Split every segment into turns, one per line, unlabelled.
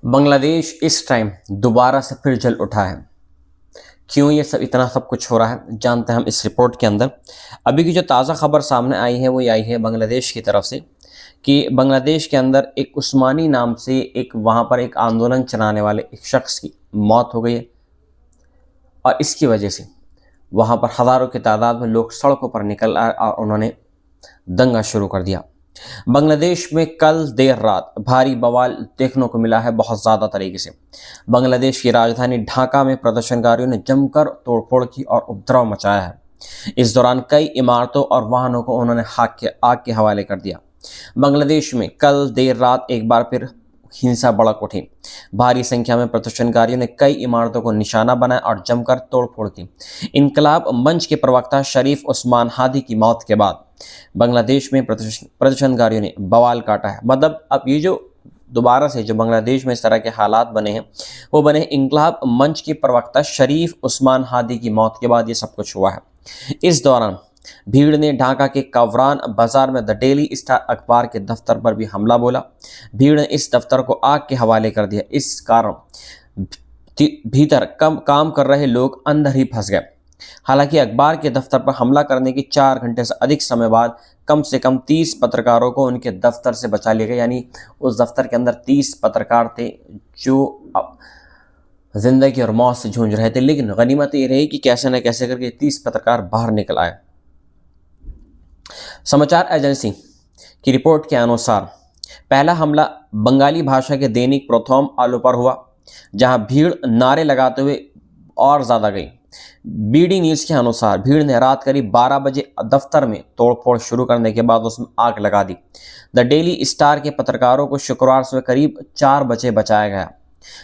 बांग्लादेश इस टाइम दोबारा से फिर जल उठा है। क्यों ये सब इतना सब कुछ हो रहा है, जानते हैं हम इस रिपोर्ट के अंदर। अभी की जो ताज़ा खबर सामने आई है वो ये आई है बांग्लादेश की तरफ से कि बांग्लादेश के अंदर एक उस्मानी नाम से एक वहाँ पर एक आंदोलन चलाने वाले एक शख्स की मौत हो गई है और इसकी वजह से वहाँ पर हज़ारों की तादाद में लोग सड़कों पर निकल आए और उन्होंने दंगा शुरू कर दिया। बांग्लादेश में कल देर रात भारी बवाल देखने को मिला है बहुत ज़्यादा तरीके से। बांग्लादेश की राजधानी ढाका में प्रदर्शनकारियों ने जमकर तोड़फोड़ की और उपद्रव मचाया है। इस दौरान कई इमारतों और वाहनों को उन्होंने आग के हवाले कर दिया। बांग्लादेश में कल देर रात एक बार फिर हिंसा भड़क उठी। भारी संख्या में प्रदर्शनकारियों ने कई इमारतों को निशाना बनाया और जमकर तोड़फोड़ की। इनकलाब मंच के प्रवक्ता शरीफ उस्मान हादी की मौत के बाद बांग्लादेश में प्रदर्शनकारियों ने बवाल काटा है। मतलब अब ये जो दोबारा से जो बांग्लादेश में इस तरह के हालात बने हैं वो बने इनकलाब मंच के प्रवक्ता शरीफ उस्मान हादी की मौत के बाद ये सब कुछ हुआ है। इस दौरान भीड़ ने ढाका के कवरान बाजार में द डेली स्टार अखबार के दफ्तर पर भी हमला बोला। भीड़ ने इस दफ्तर को आग के हवाले कर दिया। इस कारण भीतर काम कर रहे लोग अंदर ही फंस गए। हालांकि अखबार के दफ्तर पर हमला करने की 4 घंटे से अधिक समय बाद कम से कम 30 पत्रकारों को उनके दफ्तर से बचा लिया गया। यानी उस दफ्तर के अंदर 30 पत्रकार थे जो जिंदगी और मौत से जूझ रहे थे, लेकिन गनीमत ये रही कि कैसे न कैसे करके 30 पत्रकार बाहर निकल आए। समाचार एजेंसी की रिपोर्ट के अनुसार पहला हमला बंगाली भाषा के दैनिक प्रथम आलू पर हुआ, जहां भीड़ नारे लगाते हुए और ज़्यादा गई। बीडी न्यूज़ के अनुसार भीड़ ने रात करीब 12 बजे दफ्तर में तोड़फोड़ शुरू करने के बाद उसमें आग लगा दी। द डेली स्टार के पत्रकारों को शुक्रवार सुबह करीब 4 बजे बचाया गया।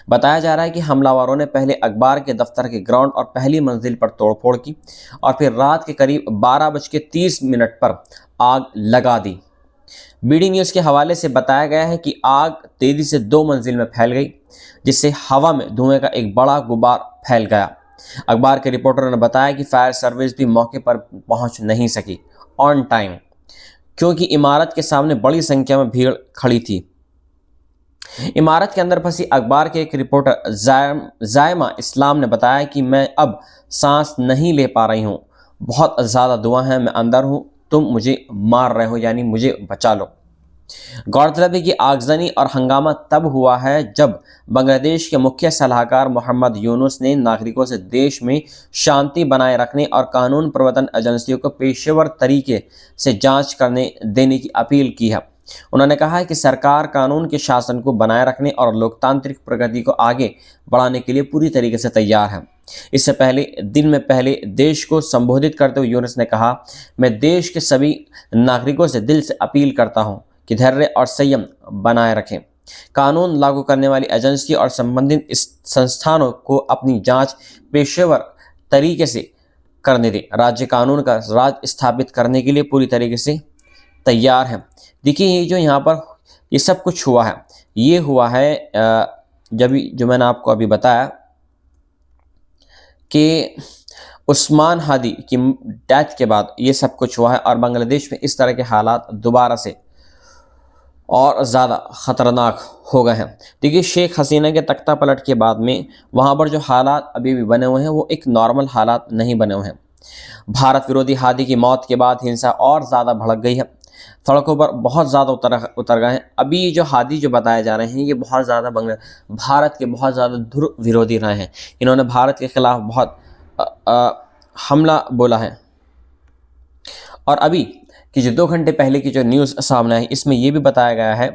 बताया जा रहा है कि हमलावरों ने पहले अखबार के दफ्तर के ग्राउंड और पहली मंजिल पर तोड़फोड़ की और फिर रात के करीब 12:30 पर आग लगा दी। बीडी न्यूज़ के हवाले से बताया गया है कि आग तेजी से 2 मंजिल में फैल गई, जिससे हवा में धुएं का एक बड़ा गुब्बार फैल गया। अखबार के रिपोर्टरों ने बताया कि फायर सर्विस भी मौके पर पहुंच नहीं सकी ऑन टाइम, क्योंकि इमारत के सामने बड़ी संख्या में भीड़ खड़ी थी। इमारत के अंदर फंसी अखबार के एक रिपोर्टर जायमा इस्लाम ने बताया कि मैं अब सांस नहीं ले पा रही हूँ, बहुत ज़्यादा धुआं है, मैं अंदर हूँ, तुम मुझे मार रहे हो, यानी मुझे बचा लो। गौरतलब है कि आगजनी और हंगामा तब हुआ है जब बांग्लादेश के मुख्य सलाहकार मोहम्मद यूनुस ने नागरिकों से देश में शांति बनाए रखने और कानून प्रवर्तन एजेंसियों को पेशेवर तरीके से जांच करने देने की अपील की है। उन्होंने कहा है कि सरकार कानून के शासन को बनाए रखने और लोकतांत्रिक प्रगति को आगे बढ़ाने के लिए पूरी तरीके से तैयार है। इससे पहले देश को संबोधित करते हुए यूनुस ने कहा, मैं देश के सभी नागरिकों से दिल से अपील करता हूं कि धैर्य और संयम बनाए रखें। कानून लागू करने वाली एजेंसी और संबंधित संस्थानों को अपनी जांच पेशेवर तरीके से करने दें। राज्य कानून का राज स्थापित करने के लिए पूरी तरीके से तैयार है। देखिए, ये जो यहाँ पर ये सब कुछ हुआ है, ये हुआ है जो मैंने आपको अभी बताया कि उस्मान हादी की डेथ के बाद ये सब कुछ हुआ है और बांग्लादेश में इस तरह के हालात दोबारा से और ज़्यादा ख़तरनाक हो गए हैं। देखिए, शेख हसीना के तख्ता पलट के बाद में वहाँ पर जो हालात अभी भी बने हुए हैं वो एक नॉर्मल हालात नहीं बने हुए हैं। भारत विरोधी हादी की मौत के बाद हिंसा और ज़्यादा भड़क गई है, सड़कों पर बहुत ज़्यादा उतर गए हैं। अभी जो हादी जो बताए जा रहे हैं ये बहुत ज़्यादा भारत के बहुत ज़्यादा ध्रुव विरोधी रहे हैं। इन्होंने भारत के खिलाफ बहुत हमला बोला है। और अभी कि जो 2 घंटे पहले की जो न्यूज़ सामने आई इसमें ये भी बताया गया है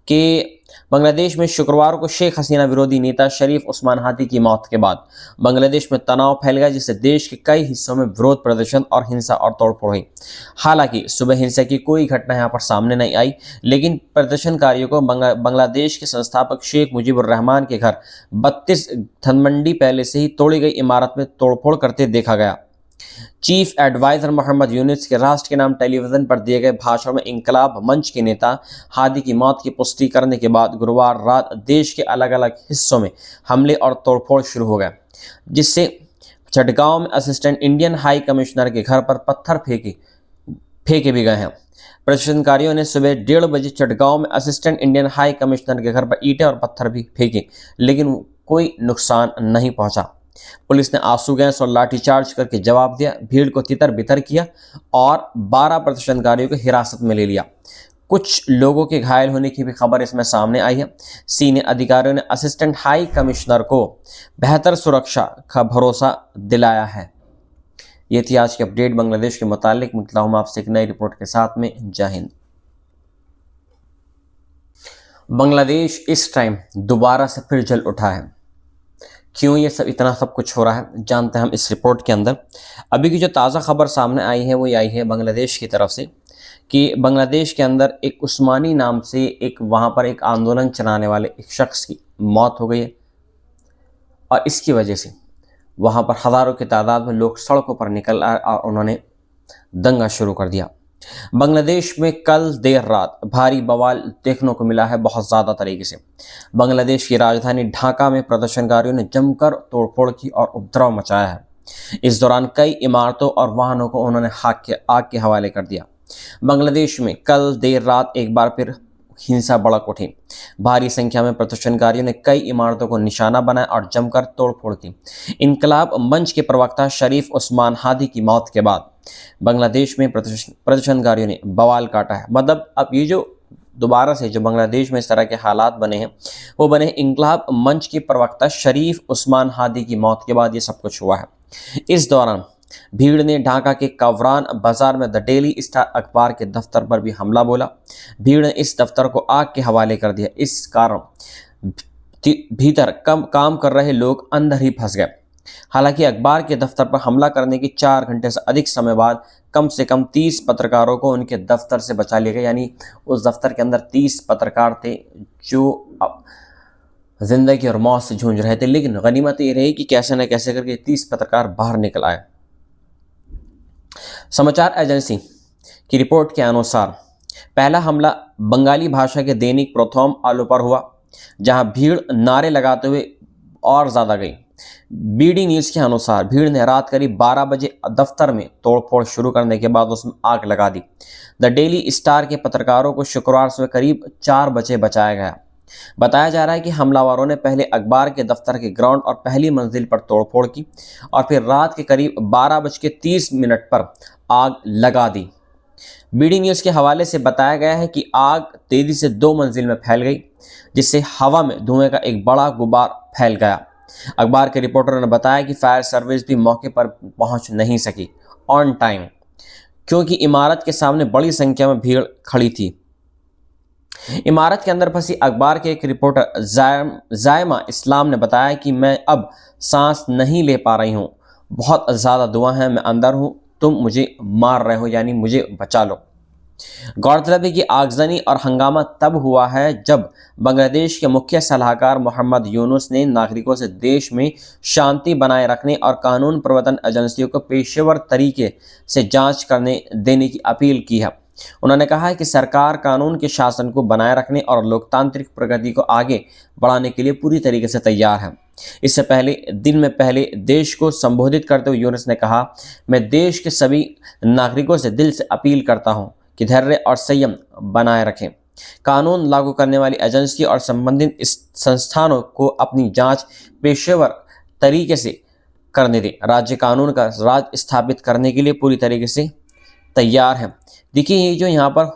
कि बांग्लादेश में शुक्रवार को शेख हसीना विरोधी नेता शरीफ उस्मान हादी की मौत के बाद बांग्लादेश में तनाव फैल गया, जिससे देश के कई हिस्सों में विरोध प्रदर्शन और हिंसा और तोड़फोड़ हुई। हालांकि सुबह हिंसा की कोई घटना यहाँ पर सामने नहीं आई, लेकिन प्रदर्शनकारियों को बांग्लादेश के संस्थापक शेख मुजीबुर रहमान के घर 32 धनमंडी पहले से ही तोड़ी गई इमारत में तोड़फोड़ करते देखा गया। चीफ एडवाइजर मोहम्मद यूनुस के राष्ट्र के नाम टेलीविजन पर दिए गए भाषण में इनकलाब मंच के नेता हादी की मौत की पुष्टि करने के बाद गुरुवार रात देश के अलग अलग हिस्सों में हमले और तोड़फोड़ शुरू हो गए, जिससे चटगांव में असिस्टेंट इंडियन हाई कमिश्नर के घर पर पत्थर फेंके भी गए हैं। प्रदर्शनकारियों ने सुबह 1:30 बजे चटगांव में असिस्टेंट इंडियन हाई कमिश्नर के घर पर ईंटें और पत्थर भी फेंके, लेकिन कोई नुकसान नहीं पहुंचा। पुलिस ने आंसू गैस और लाठीचार्ज करके जवाब दिया, भीड़ को तितर बितर किया और 12 प्रदर्शनकारियों को हिरासत में ले लिया। कुछ लोगों के घायल होने की भी खबर इसमें सामने आई है। सीनियर अधिकारियों ने असिस्टेंट हाई कमिश्नर को बेहतर सुरक्षा का भरोसा दिलाया है। ये थी आज की अपडेट बांग्लादेश के मुतालिक। मिलता हूं आपसे एक नई रिपोर्ट के साथ में। जय हिंद। बांग्लादेश इस टाइम दोबारा से फिर जल उठा है। क्यों ये सब इतना सब कुछ हो रहा है, जानते हैं हम इस रिपोर्ट के अंदर। अभी की जो ताज़ा खबर सामने आई है वो ये आई है बांग्लादेश की तरफ से कि बांग्लादेश के अंदर एक उस्मानी नाम से एक वहाँ पर एक आंदोलन चलाने वाले एक शख्स की मौत हो गई है और इसकी वजह से वहाँ पर हज़ारों की तादाद में लोग सड़कों पर निकल आए और उन्होंने दंगा शुरू कर दिया। बांग्लादेश में कल देर रात भारी बवाल देखने को मिला है बहुत ज़्यादा तरीके से। बांग्लादेश की राजधानी ढाका में प्रदर्शनकारियों ने जमकर तोड़फोड़ की और उपद्रव मचाया है। इस दौरान कई इमारतों और वाहनों को उन्होंने आग के हवाले कर दिया। बांग्लादेश में कल देर रात एक बार फिर हिंसा भड़क उठी। भारी संख्या में प्रदर्शनकारियों ने कई इमारतों को निशाना बनाया और जमकर तोड़फोड़ की। इनकलाब मंच के प्रवक्ता शरीफ उस्मान हादी की मौत के बाद बांग्लादेश में प्रदर्शनकारियों ने बवाल काटा है। मतलब अब ये जो दोबारा से जो बांग्लादेश में इस तरह के हालात बने हैं वो बने इनकलाब मंच के प्रवक्ता शरीफ उस्मान हादी की मौत के बाद ये सब कुछ हुआ है। इस दौरान भीड़ ने ढाका के कवरान बाजार में द डेली स्टार अखबार के दफ्तर पर भी हमला बोला। भीड़ ने इस दफ्तर को आग के हवाले कर दिया। इस कारण भीतर काम कर रहे लोग अंदर ही फंस गए। हालांकि अखबार के दफ्तर पर हमला करने की 4 घंटे से अधिक समय बाद कम से कम 30 पत्रकारों को उनके दफ्तर से बचा लिया गया। यानी उस दफ्तर के अंदर 30 पत्रकार थे जो जिंदगी और मौत से जूझ रहे थे, लेकिन गनीमत ये रही कि कैसे न कैसे करके 30 पत्रकार बाहर निकल आए। समाचार एजेंसी की रिपोर्ट के अनुसार पहला हमला बंगाली भाषा के दैनिक प्रथम आलू पर हुआ, जहां भीड़ नारे लगाते हुए और ज़्यादा गई। बीडी न्यूज़ के अनुसार भीड़ ने रात करीब 12 बजे दफ्तर में तोड़फोड़ शुरू करने के बाद उसमें आग लगा दी। द डेली स्टार के पत्रकारों को शुक्रवार सुबह करीब 4 बजे बचाया गया। बताया जा रहा है कि हमलावरों ने पहले अखबार के दफ्तर के ग्राउंड और पहली मंजिल पर तोड़फोड़ की और फिर रात के करीब 12:30 पर आग लगा दी। बीडी न्यूज़ के हवाले से बताया गया है कि आग तेजी से 2 मंजिल में फैल गई, जिससे हवा में धुएं का एक बड़ा गुबार फैल गया। अखबार के रिपोर्टरों ने बताया कि फायर सर्विस भी मौके पर पहुंच नहीं सकी ऑन टाइम, क्योंकि इमारत के सामने बड़ी संख्या में भीड़ खड़ी थी। इमारत के अंदर फंसी अखबार के एक रिपोर्टर जायमा इस्लाम ने बताया कि मैं अब सांस नहीं ले पा रही हूँ, बहुत ज़्यादा धुआं है, मैं अंदर हूँ, तुम मुझे मार रहे हो, यानी मुझे बचा लो। गौरतलब है कि आगजनी और हंगामा तब हुआ है जब बांग्लादेश के मुख्य सलाहकार मोहम्मद यूनुस ने नागरिकों से देश में शांति बनाए रखने और कानून प्रवर्तन एजेंसियों को पेशेवर तरीके से जांच करने देने की अपील की है। उन्होंने कहा है कि सरकार कानून के शासन को बनाए रखने और लोकतांत्रिक प्रगति को आगे बढ़ाने के लिए पूरी तरीके से तैयार है। इससे पहले देश को संबोधित करते हुए यूनुस ने कहा, मैं देश के सभी नागरिकों से दिल से अपील करता हूं कि धैर्य और संयम बनाए रखें। कानून लागू करने वाली एजेंसी और संबंधित संस्थानों को अपनी जांच पेशेवर तरीके से करने दें। राज्य कानून का राज स्थापित करने के लिए पूरी तरीके से तैयार है। देखिए, ये जो यहाँ पर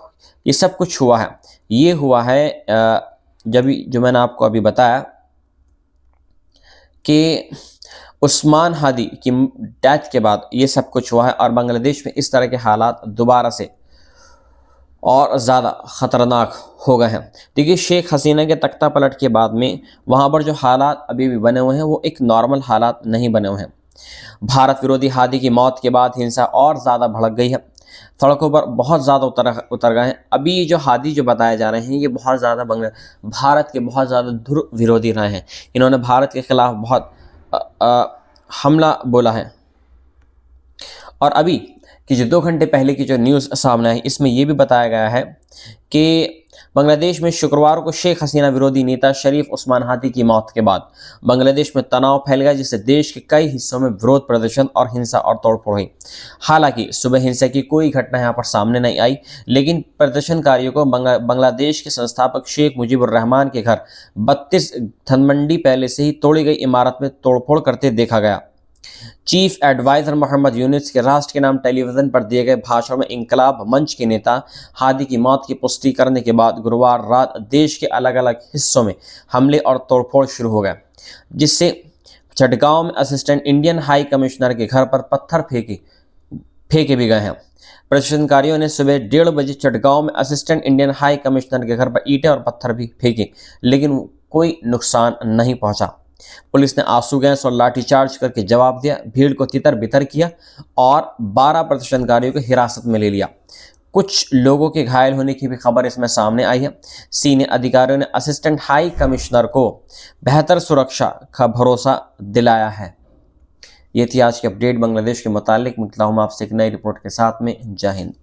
ये सब कुछ हुआ है, ये हुआ है जो मैंने आपको अभी बताया कि उस्मान हादी की डेथ के बाद ये सब कुछ हुआ है और बांग्लादेश में इस तरह के हालात दोबारा से और ज़्यादा ख़तरनाक हो गए हैं। देखिए, शेख हसीना के तख्ता पलट के बाद में वहाँ पर जो हालात अभी भी बने हुए हैं वो एक नॉर्मल हालात नहीं बने हुए हैं। भारत विरोधी हादी की मौत के बाद हिंसा और ज़्यादा भड़क गई है, सड़कों पर बहुत ज़्यादा उतर गए हैं। अभी जो हादी जो बताए जा रहे हैं ये बहुत ज़्यादा भारत के बहुत ज़्यादा ध्रुव विरोधी रहे हैं। इन्होंने भारत के खिलाफ बहुत हमला बोला है। और अभी कि जो 2 घंटे पहले की जो न्यूज़ सामने आई इसमें ये भी बताया गया है कि बांग्लादेश में शुक्रवार को शेख हसीना विरोधी नेता शरीफ उस्मान हादी की मौत के बाद बांग्लादेश में तनाव फैल गया, जिससे देश के कई हिस्सों में विरोध प्रदर्शन और हिंसा और तोड़फोड़ हुई। हालांकि सुबह हिंसा की कोई घटना यहां पर सामने नहीं आई, लेकिन प्रदर्शनकारियों को बांग्लादेश के संस्थापक शेख मुजीबुर रहमान के घर 32 धनमंडी पहले से ही तोड़ी गई इमारत में तोड़फोड़ करते देखा गया। चीफ एडवाइजर मोहम्मद यूनुस के राष्ट्र के नाम टेलीविजन पर दिए गए भाषण में इंकलाब मंच के नेता हादी की मौत की पुष्टि करने के बाद गुरुवार रात देश के अलग अलग हिस्सों में हमले और तोड़फोड़ शुरू हो गए, जिससे चटगांव में असिस्टेंट इंडियन हाई कमिश्नर के घर पर पत्थर फेंके भी गए हैं। प्रदर्शनकारियों ने सुबह 1:30 बजे चटगांव में असिस्टेंट इंडियन हाई कमिश्नर के घर पर ईंटें और पत्थर भी फेंके, लेकिन कोई नुकसान नहीं पहुंचा। पुलिस ने आंसू गैस और लाठीचार्ज करके जवाब दिया, भीड़ को तितर बितर किया और 12 प्रदर्शनकारियों को हिरासत में ले लिया। कुछ लोगों के घायल होने की भी खबर इसमें सामने आई है। सीनियर अधिकारियों ने असिस्टेंट हाई कमिश्नर को बेहतर सुरक्षा का भरोसा दिलाया है। ये थी आज की अपडेट बांग्लादेश के मुतालिक। मिलता हूं आपसे एक नई रिपोर्ट के साथ में। जय हिंद।